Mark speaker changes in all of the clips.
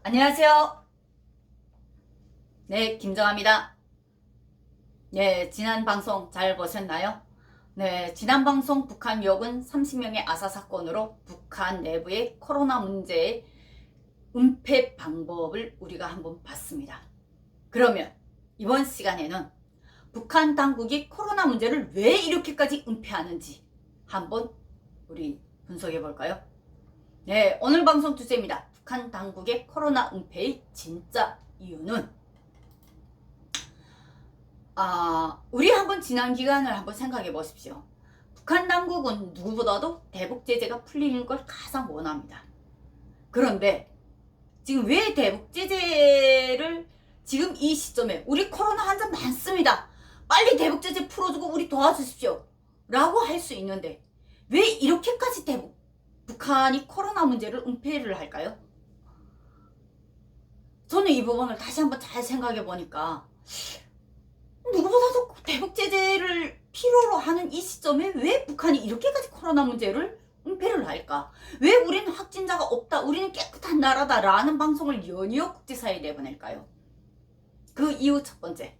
Speaker 1: 안녕하세요. 네, 김정아입니다. 네, 지난 방송 잘 보셨나요? 네, 지난 방송 북한 유혹은 30명의 아사 사건으로 북한 내부의 코로나 문제의 은폐 방법을 우리가 한번 봤습니다. 그러면 이번 시간에는 북한 당국이 코로나 문제를 왜 이렇게까지 은폐하는지 한번 우리 분석해 볼까요? 네, 오늘 방송 주제입니다. 북한 당국의 코로나 은폐의 진짜 이유는 우리 한번 지난 기간을 한번 생각해 보십시오. 북한 당국은 누구보다도 대북 제재가 풀리는 걸 가장 원합니다. 그런데 지금 왜 대북 제재를 지금 이 시점에 우리 코로나 환자 많습니다. 빨리 대북 제재 풀어주고 우리 도와주십시오. 라고 할 수 있는데 왜 이렇게까지 북한이 코로나 문제를 은폐를 할까요? 저는 이 부분을 다시 한번 잘 생각해 보니까 누구보다도 대북 제재를 필요로 하는 이 시점에 왜 북한이 이렇게까지 코로나 문제를 은폐를 할까? 왜 우리는 확진자가 없다, 우리는 깨끗한 나라다 라는 방송을 연이어 국제사회에 내보낼까요? 그 이유 첫 번째,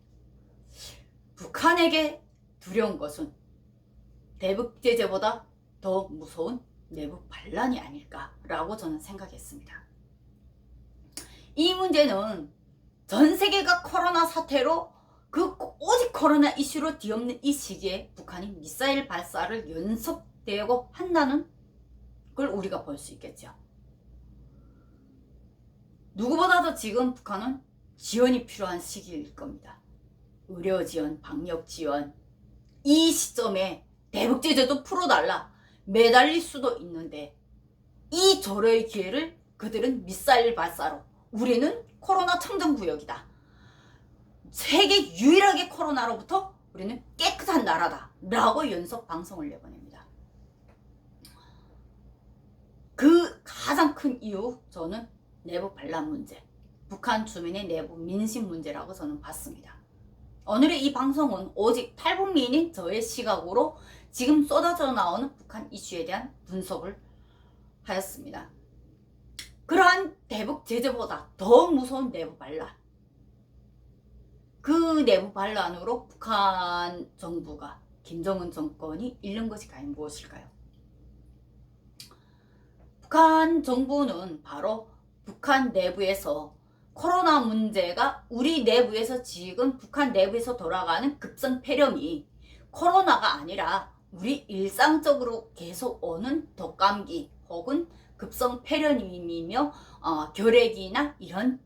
Speaker 1: 북한에게 두려운 것은 대북 제재보다 더 무서운 내부 반란이 아닐까라고 저는 생각했습니다. 이 문제는 전 세계가 코로나 사태로 오직 코로나 이슈로 뒤엎는 이 시기에 북한이 미사일 발사를 연속되고 한다는 걸 우리가 볼 수 있겠죠. 누구보다도 지금 북한은 지원이 필요한 시기일 겁니다. 의료 지원, 방역 지원. 이 시점에 대북 제재도 풀어달라 매달릴 수도 있는데 이 절호의 기회를 그들은 미사일 발사로 우리는 코로나 청정구역이다. 세계 유일하게 코로나로부터 우리는 깨끗한 나라다 라고 연속 방송을 내보냅니다. 그 가장 큰 이유, 저는 내부 반란 문제, 북한 주민의 내부 민심 문제라고 저는 봤습니다. 오늘의 이 방송은 오직 탈북민인 저의 시각으로 지금 쏟아져 나오는 북한 이슈에 대한 분석을 하였습니다. 그러한 대북 제재보다 더 무서운 내부 반란, 그 내부 반란으로 북한 정부가, 김정은 정권이 잃는 것이 과연 무엇일까요? 북한 정부는 바로 북한 내부에서 코로나 문제가 우리 내부에서 지금 북한 내부에서 돌아가는 급성 폐렴이 코로나가 아니라 우리 일상적으로 계속 오는 독감기 혹은 급성 폐렴이며 결핵이나 이런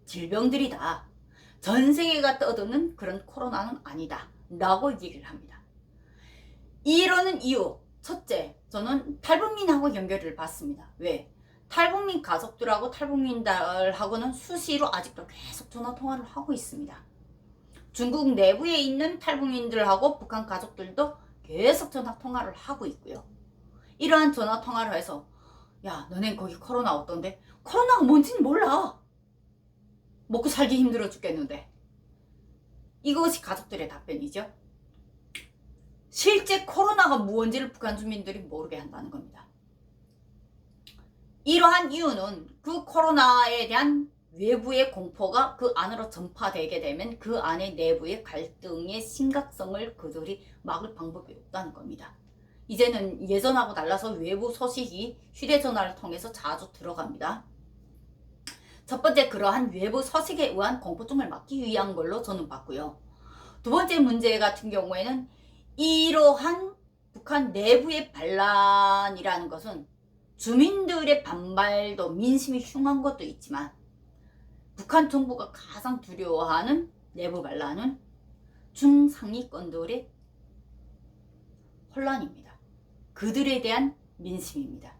Speaker 1: 질병들이다. 전 세계가 떠드는 그런 코로나는 아니다 라고 얘기를 합니다. 이러는 이유, 첫째, 저는 탈북민하고 연결을 받습니다. 왜? 탈북민 가족들하고 탈북민들하고는 수시로 아직도 계속 전화통화를 하고 있습니다. 중국 내부에 있는 탈북민들하고 북한 가족들도 계속 전화통화를 하고 있고요. 이러한 전화통화를 해서 야, 너넨 거기 코로나 어떤데? 코로나가 뭔지는 몰라. 먹고 살기 힘들어 죽겠는데. 이것이 가족들의 답변이죠. 실제 코로나가 무언지를 북한 주민들이 모르게 한다는 겁니다. 이러한 이유는 그 코로나에 대한 외부의 공포가 그 안으로 전파되게 되면 그 안에 내부의 갈등의 심각성을 그들이 막을 방법이 없다는 겁니다. 이제는 예전하고 달라서 외부 소식이 휴대전화를 통해서 자주 들어갑니다. 첫 번째, 그러한 외부 소식에 의한 공포증을 막기 위한 걸로 저는 봤고요. 두 번째 문제 같은 경우에는 이러한 북한 내부의 반란이라는 것은 주민들의 반발도, 민심이 흉한 것도 있지만 북한 정부가 가장 두려워하는 내부 반란은 중상위권들의 혼란입니다. 그들에 대한 민심입니다.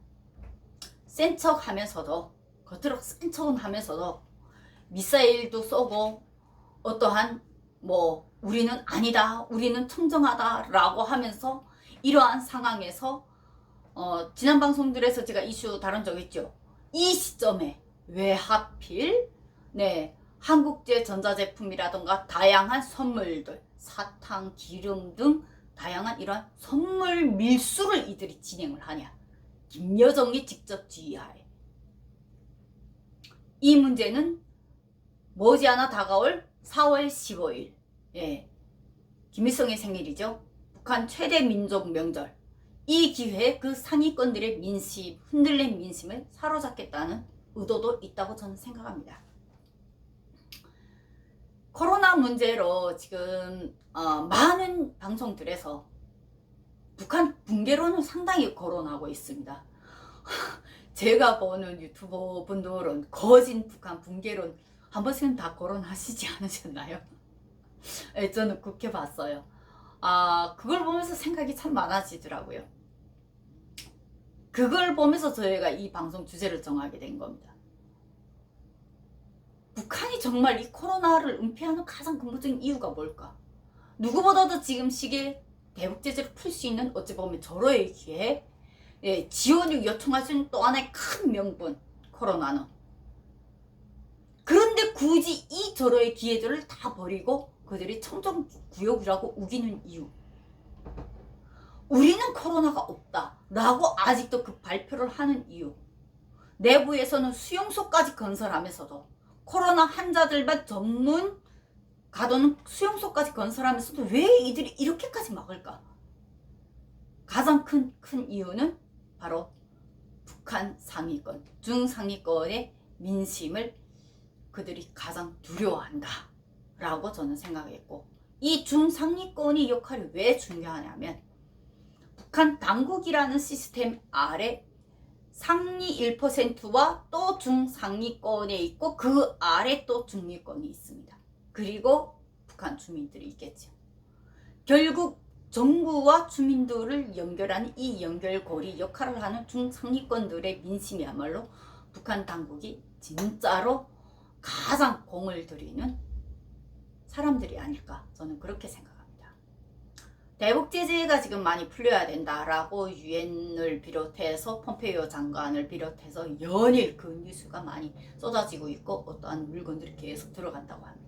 Speaker 1: 센 척 하면서도, 겉으로 센 척은 하면서도 미사일도 쏘고 어떠한 우리는 아니다, 우리는 청정하다 라고 하면서 이러한 상황에서 지난 방송들에서 제가 이슈 다룬 적 있죠. 이 시점에 왜 하필 한국제 전자제품이라던가 다양한 선물들, 사탕, 기름 등 다양한 이러한 선물 밀수를 이들이 진행을 하냐. 김여정이 직접 지휘하에. 이 문제는 머지않아 다가올 4월 15일, 예, 김일성의 생일이죠. 북한 최대 민족 명절. 이 기회에 그 상위권들의 민심, 흔들린 민심을 사로잡겠다는 의도도 있다고 저는 생각합니다. 코로나 문제로 지금 많은 방송들에서 북한 붕괴론을 상당히 거론하고 있습니다. 제가 보는 유튜버 분들은 거진 북한 붕괴론 한 번씩은 다 거론하시지 않으셨나요? 네, 저는 그렇게 봤어요. 그걸 보면서 생각이 참 많아지더라고요. 그걸 보면서 저희가 이 방송 주제를 정하게 된 겁니다. 북한이 정말 이 코로나를 은폐하는 가장 근본적인 이유가 뭘까? 누구보다도 지금 시기에 대북 제재를 풀 수 있는 어찌 보면 절호의 기회, 예, 지원을 요청할 수 있는 또 하나의 큰 명분, 코로나는. 그런데 굳이 이 절호의 기회들을 다 버리고 그들이 청정구역이라고 우기는 이유. 우리는 코로나가 없다 라고 아직도 그 발표를 하는 이유. 내부에서는 수용소까지 건설하면서도 코로나 환자들만 전문 가두는 수용소까지 건설하면서도 왜 이들이 이렇게까지 막을까? 가장 큰 이유는 바로 북한 상위권, 중상위권의 민심을 그들이 가장 두려워한다 라고 저는 생각했고, 이 중상위권의 역할이 왜 중요하냐면 북한 당국이라는 시스템 아래 상위 1%와 또 중상위권에 있고 그 아래 또 중위권이 있습니다. 그리고 북한 주민들이 있겠죠. 결국 정부와 주민들을 연결하는 이 연결고리 역할을 하는 중상위권들의 민심이야말로 북한 당국이 진짜로 가장 공을 들이는 사람들이 아닐까, 저는 그렇게 생각합니다. 대북 제재가 지금 많이 풀려야 된다라고 유엔을 비롯해서 폼페이오 장관을 비롯해서 연일 그 뉴스가 많이 쏟아지고 있고 어떠한 물건들이 계속 들어간다고 합니다.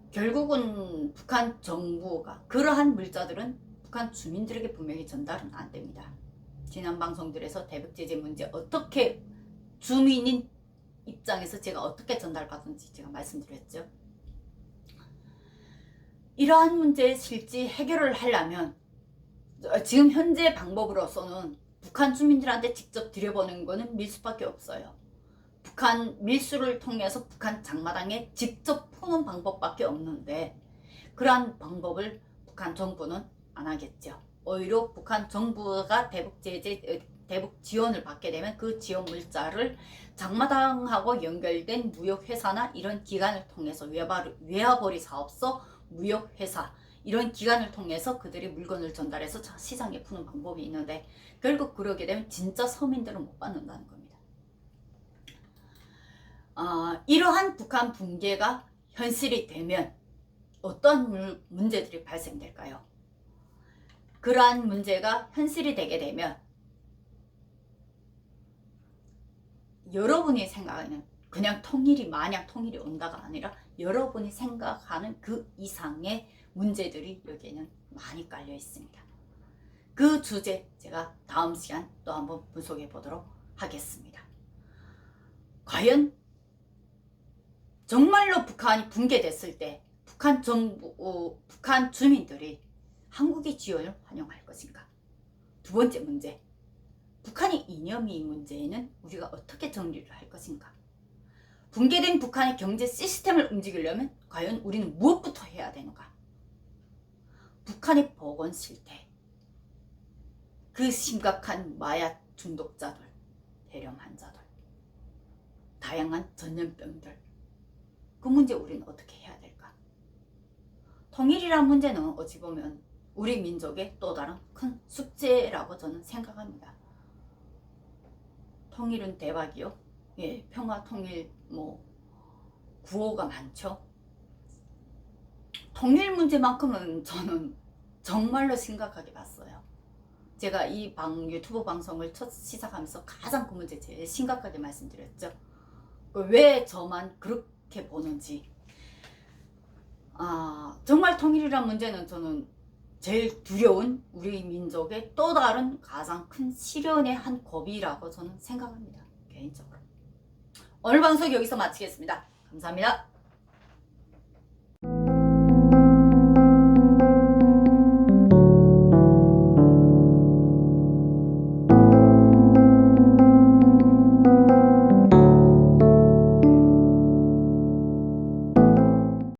Speaker 1: 결국은 북한 정부가 그러한 물자들은 북한 주민들에게 분명히 전달은 안 됩니다. 지난 방송들에서 대북 제재 문제 어떻게 주민인 입장에서 제가 어떻게 전달받은지 제가 말씀드렸죠. 이러한 문제의 실제 해결을 하려면 지금 현재 방법으로서는 북한 주민들한테 직접 들여보는 거는 밀수밖에 없어요. 북한 밀수를 통해서 북한 장마당에 직접 푸는 방법밖에 없는데 그러한 방법을 북한 정부는 안 하겠죠. 오히려 북한 정부가 대북 지원을 받게 되면 그 지원 물자를 장마당하고 연결된 무역회사나 이런 기관을 통해서 외화벌이 사업소, 무역회사 이런 기관을 통해서 그들이 물건을 전달해서 시장에 푸는 방법이 있는데 결국 그러게 되면 진짜 서민들은 못 받는다는 겁니다. 이러한 북한 붕괴가 현실이 되면 어떤 문제들이 발생될까요? 그러한 문제가 현실이 되게 되면 여러분이 생각하는 그냥 마냥 통일이 온다가 아니라 여러분이 생각하는 그 이상의 문제들이 여기에는 많이 깔려 있습니다. 그 주제 제가 다음 시간 또 한번 분석해 보도록 하겠습니다. 과연 정말로 북한이 붕괴됐을 때 북한 정부, 북한 주민들이 한국의 지원을 환영할 것인가? 두 번째 문제, 북한의 이념이 문제에는 우리가 어떻게 정리를 할 것인가? 붕괴된 북한의 경제 시스템을 움직이려면 과연 우리는 무엇부터 해야 되는가? 북한의 보건 실태, 그 심각한 마약 중독자들, 대령 환자들, 다양한 전염병들, 그 문제 우리는 어떻게 해야 될까? 통일이란 문제는 어찌 보면 우리 민족의 또 다른 큰 숙제라고 저는 생각합니다. 통일은 대박이요. 예, 평화 통일 구호가 많죠. 통일 문제만큼은 저는 정말로 심각하게 봤어요. 제가 이 유튜브 방송을 첫 시작하면서 가장 그 문제 제일 심각하게 말씀드렸죠. 왜 저만 그렇게 보는지. 정말 통일이란 문제는 저는 제일 두려운 우리 민족의 또 다른 가장 큰 시련의 한 고비라고 저는 생각합니다. 개인적으로. 오늘 방송 여기서 마치겠습니다. 감사합니다.